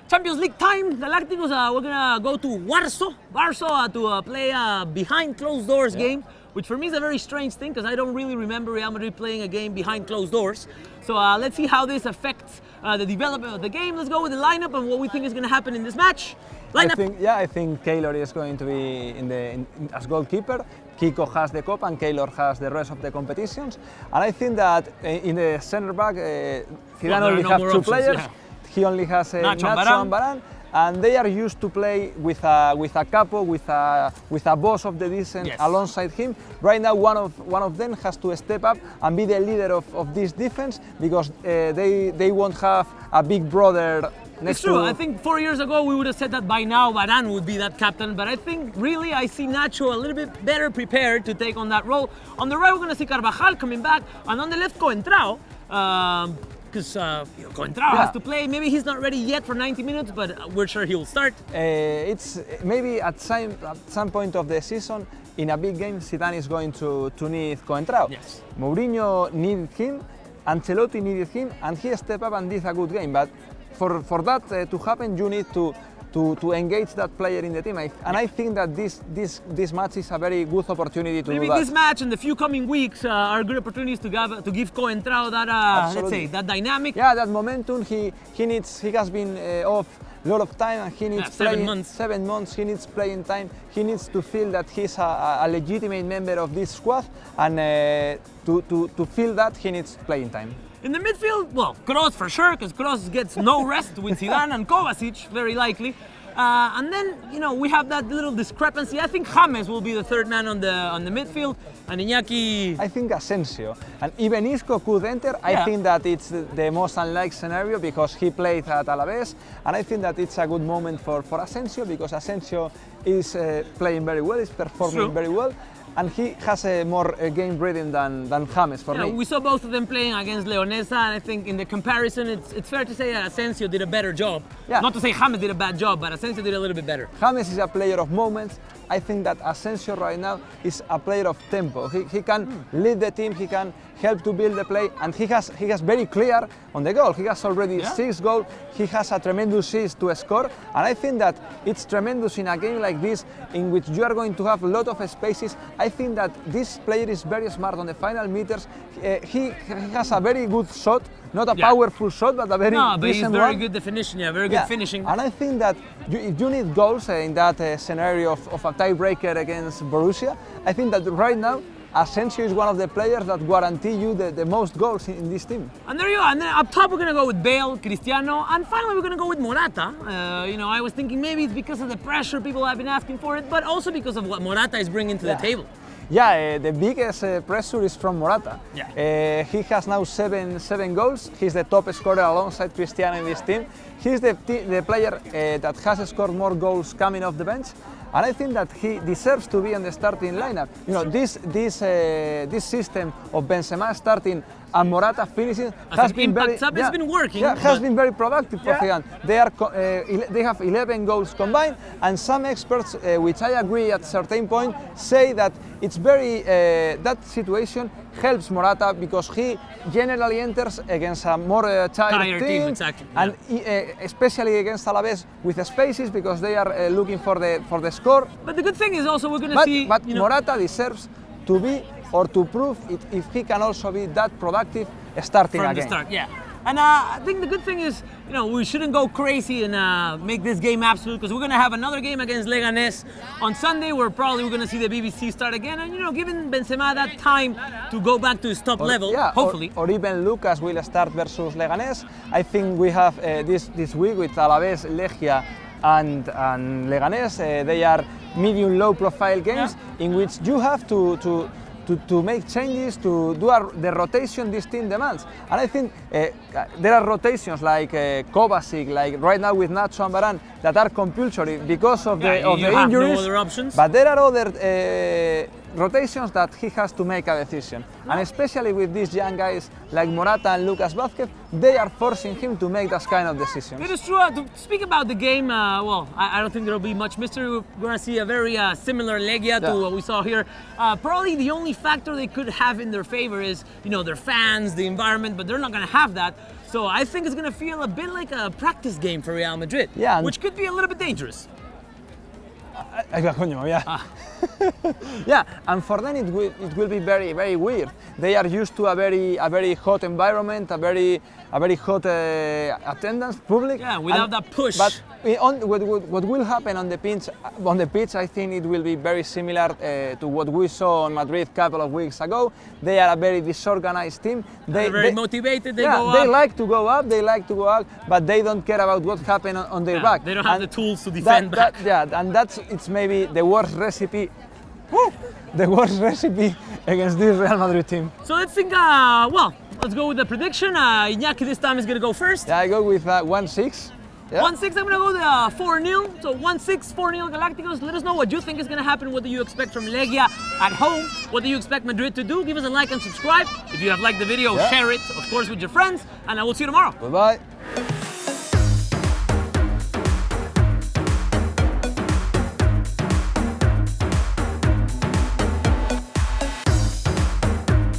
Champions League time, Galacticos, we're gonna go to Warsaw to play a behind closed doors game, which for me is a very strange thing because I don't really remember Real Madrid playing a game behind closed doors. So let's see how this affects the development of the game. Let's go with the lineup and what we think is gonna happen in this match. Lineup. I think Keylor is going to be as goalkeeper. Kiko has the cup and Keylor has the rest of the competitions. And I think that in the center back, Zidane only has two players. Yeah. He only has Nacho and Varane, and they are used to play with a capo, with a boss of the defense alongside him. Right now, one of them has to step up and be the leader of this defense because they won't have a big brother. It's true. I think 4 years ago we would have said that by now Varane would be that captain, but I think really I see Nacho a little bit better prepared to take on that role. On the right we're going to see Carvajal coming back, and on the left Coentrao, because Coentrao has to play. Maybe he's not ready yet for 90 minutes, but we're sure he'll start. It's maybe at some point of the season in a big game Zidane is going to need Coentrao. Yes. Mourinho needed him, Ancelotti needed him, and he stepped up and did a good game. But for that to happen, you need to engage that player in the team. I think that this match is a very good opportunity to maybe do that. This match and the few coming weeks are good opportunities to give Coentrao that let's say that dynamic. Yeah, that momentum. He has been off a lot of time and he needs 7 months. 7 months. He needs playing time. He needs to feel that he's a legitimate member of this squad, and to feel that he needs playing time. In the midfield, well, Kroos for sure, because Kroos gets no rest with Zidane and Kovacic, very likely. And then, we have that little discrepancy. I think James will be the third man on the midfield, and Iñaki. I think Asensio, and even Isco could enter. I think that it's the most unlikely scenario because he played at Alaves, and I think that it's a good moment for Asensio because Asensio is playing very well, is performing very well. And he has a more game rhythm than James for me. We saw both of them playing against Leonesa, and I think in the comparison, it's fair to say that Asensio did a better job. Yeah. Not to say James did a bad job, but Asensio did a little bit better. James is a player of moments. I think that Asensio right now is a player of tempo. He can lead the team, he can help to build the play, and he has very clear on the goal. He has already 6 goals. He has a tremendous assist to score, and I think that it's tremendous in a game like this in which you are going to have a lot of spaces. I think that this player is very smart on the final meters. He has a very good shot, not a powerful shot, but a very but he's decent very one. good definition, very good finishing. And I think that if you need goals in that scenario of a tiebreaker against Borussia, I think that right now Asensio is one of the players that guarantee you the most goals in this team. And there you are. And then up top we're going to go with Bale, Cristiano, and finally we're going to go with Morata. I was thinking maybe it's because of the pressure people have been asking for it, but also because of what Morata is bringing to the table. Yeah, the biggest pressure is from Morata. Yeah. He has now seven goals. He's the top scorer alongside Cristiano in this team. He's the player that has scored more goals coming off the bench. And I think that he deserves to be in the starting lineup. This system of Benzema starting and Morata finishing has been it's been working. Yeah, has been very productive for Zidane. They have 11 goals combined, and some experts, which I agree at a certain point, say that it's very that situation helps Morata because he generally enters against a more tired team, and especially against Alaves with spaces because they are looking for the score. But the good thing is also we're going to see. But Morata deserves to be or to prove if he can also be that productive starting from again. The start, yeah. And I think the good thing is, we shouldn't go crazy and make this game absolute because we're going to have another game against Leganés on Sunday where probably we're going to see the BBC start again. And, giving Benzema that time to go back to his top level, hopefully. Or even Lucas will start versus Leganés. I think we have this week with Alaves, Legia and Leganés. They are medium-low profile games in which you have to make changes, to do the rotation this team demands. And I think there are rotations like Kovacic, like right now with Nacho and Varane, that are compulsory because of the injuries. No other options. But there are other rotations that he has to make a decision. And especially with these young guys like Morata and Lucas Vázquez, they are forcing him to make that kind of decisions. It is true. To speak about the game, I don't think there will be much mystery. We're going to see a very similar Legia to what we saw here. Probably the only factor they could have in their favor is, their fans, the environment, but they're not going to have that. So I think it's going to feel a bit like a practice game for Real Madrid, Yeah, which could be a little bit dangerous. Yeah. Yeah, and for them it will be very, very weird. They are used to a very hot environment, a very hot attendance, public. Yeah, without that push. But what will happen on the pitch, I think it will be very similar to what we saw on Madrid a couple of weeks ago. They are a very disorganized team. They're very motivated. They go they up. like to go up. They like to go up, but they don't care about what happened on their back. They don't have the tools to defend back. And it's maybe the worst recipe. The worst recipe against this Real Madrid team. So let's think, well, let's go with the prediction. Iñaki this time is going to go first. Yeah, I go with 1-6. Yeah. 1-6, I'm going to go the 4-0. So 1-6, 4-0 Galacticos. Let us know what you think is going to happen. What do you expect from Legia at home? What do you expect Madrid to do? Give us a like and subscribe. If you have liked the video, share it, of course, with your friends. And I will see you tomorrow. Bye-bye.